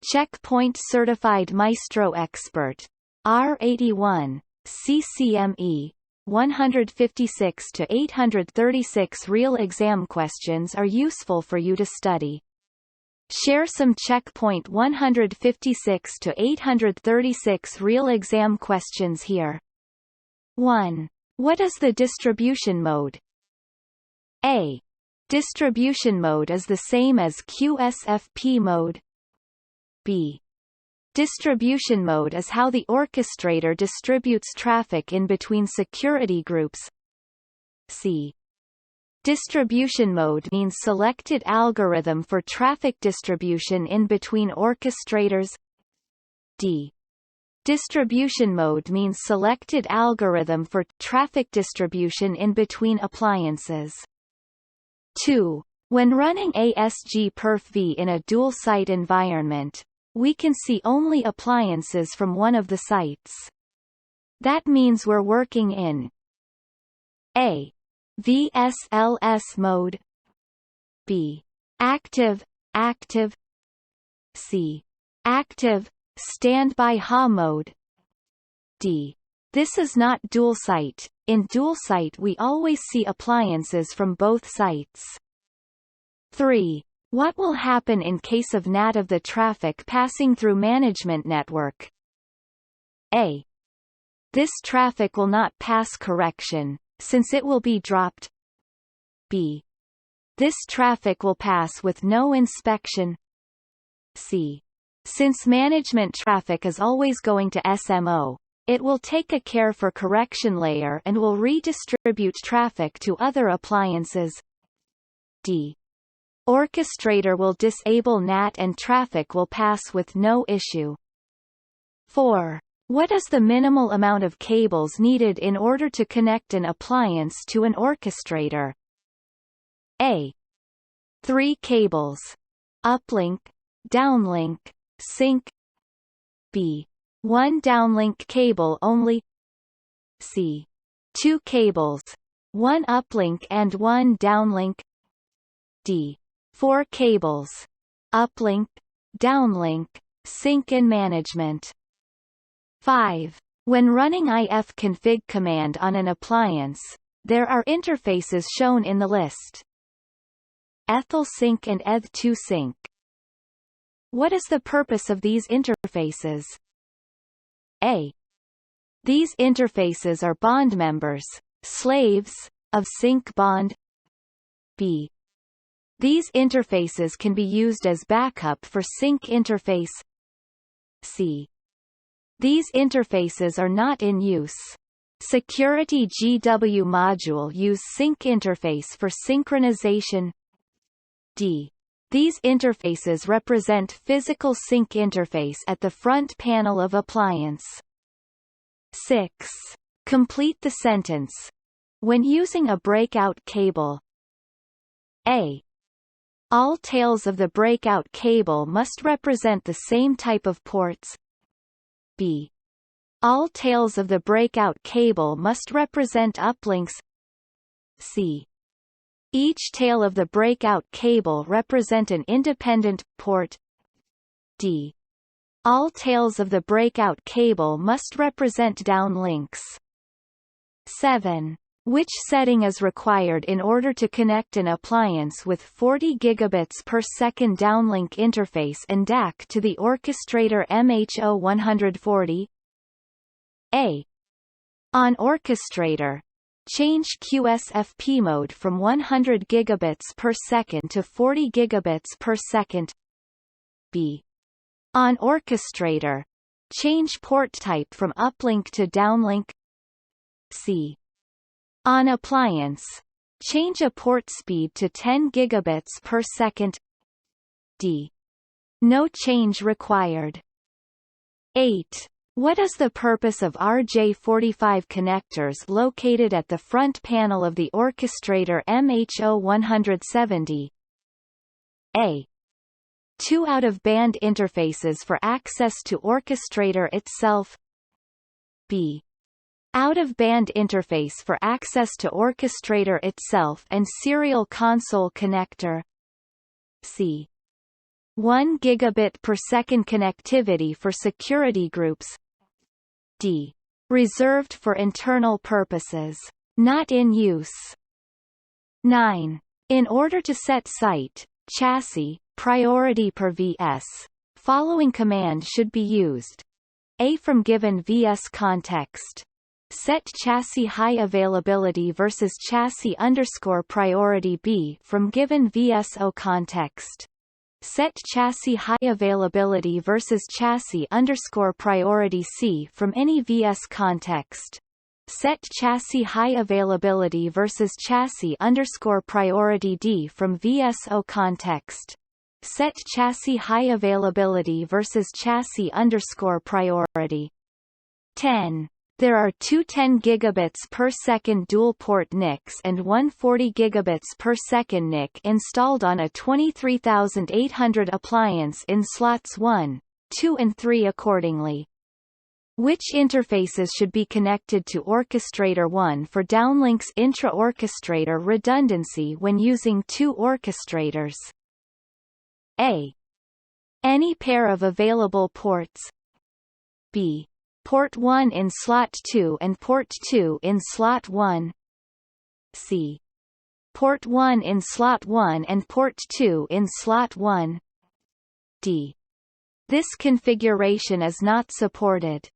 Check Point Certified Maestro Expert. R81. CCME. 156 to 836 real exam questions are useful for you to study. Share some Check Point 156 to 836 real exam questions here. 1. What is the distribution mode? A. Distribution mode is the same as QSFP mode. B. Distribution mode is how the orchestrator distributes traffic in between security groups. C. Distribution mode means selected algorithm for traffic distribution in between orchestrators. D. Distribution mode means selected algorithm for traffic distribution in between appliances. 2. When running ASG_perf_v in a dual-site environment, we can see only appliances from one of the sites. That means we're working in A. VSLS mode, B. Active, C. Active, standby HA mode, D. This is not dual site. In dual site we always see appliances from both sites. 3. What will happen in case of NAT of the traffic passing through management network? A. This traffic will not pass correction, since it will be dropped. B. This traffic will pass with no inspection. C. Since management traffic is always going to SMO, it will take a care for correction layer and will redistribute traffic to other appliances. D. Orchestrator will disable NAT and traffic will pass with no issue. 4. What is the minimal amount of cables needed in order to connect an appliance to an orchestrator? A. 3 cables. Uplink, downlink, sync. B. 1 downlink cable only. C. 2 cables. 1 uplink and 1 downlink. D. 4 cables. Uplink, downlink, sync and management. 5. When running ifconfig command on an appliance, there are interfaces shown in the list. EthelSync and ETH2Sync. What is the purpose of these interfaces? A. These interfaces are bond members, slaves, of sync bond. B. These interfaces can be used as backup for sync interface. C. These interfaces are not in use. Security GW module use sync interface for synchronization. D. These interfaces represent physical sync interface at the front panel of appliance. 6. Complete the sentence. When using a breakout cable, A. All tails of the breakout cable must represent the same type of ports. B. All tails of the breakout cable must represent uplinks. C. Each tail of the breakout cable represent an independent port. D. All tails of the breakout cable must represent downlinks. 7. Which setting is required in order to connect an appliance with 40 gigabits per second downlink interface and DAC to the orchestrator MH0140? A. On orchestrator, change QSFP mode from 100 gigabits per second to 40 gigabits per second. B. On orchestrator, change port type from uplink to downlink. C. On appliance, change a port speed to 10 gigabits per second. D. No change required. 8. What is the purpose of RJ45 connectors located at the front panel of the orchestrator MH0170? A. 2 out-of-band interfaces for access to orchestrator itself. B. Out-of-band interface for access to orchestrator itself and serial console connector. C. 1 gigabit per second connectivity for security groups. D. Reserved for internal purposes. Not in use. 9. In order to set site, chassis, priority per VS, following command should be used. A. From given VS context. Set chassis high availability versus chassis underscore priority. B. From given VSO context. Set chassis high availability versus chassis underscore priority. C. From any VS context. Set chassis high availability versus chassis underscore priority. D. From VSO context. Set chassis high availability versus chassis underscore priority. 10. There are two 10 gigabits per second dual-port NICs and one 40 gigabits per second NIC installed on a 23800 appliance in slots 1, 2 and 3 accordingly. Which interfaces should be connected to Orchestrator 1 for downlinks intra-orchestrator redundancy when using two orchestrators? A. Any pair of available ports. B. Port 1 in slot 2 and port 2 in slot 1. C. Port 1 in slot 1 and port 2 in slot 1. D. This configuration is not supported.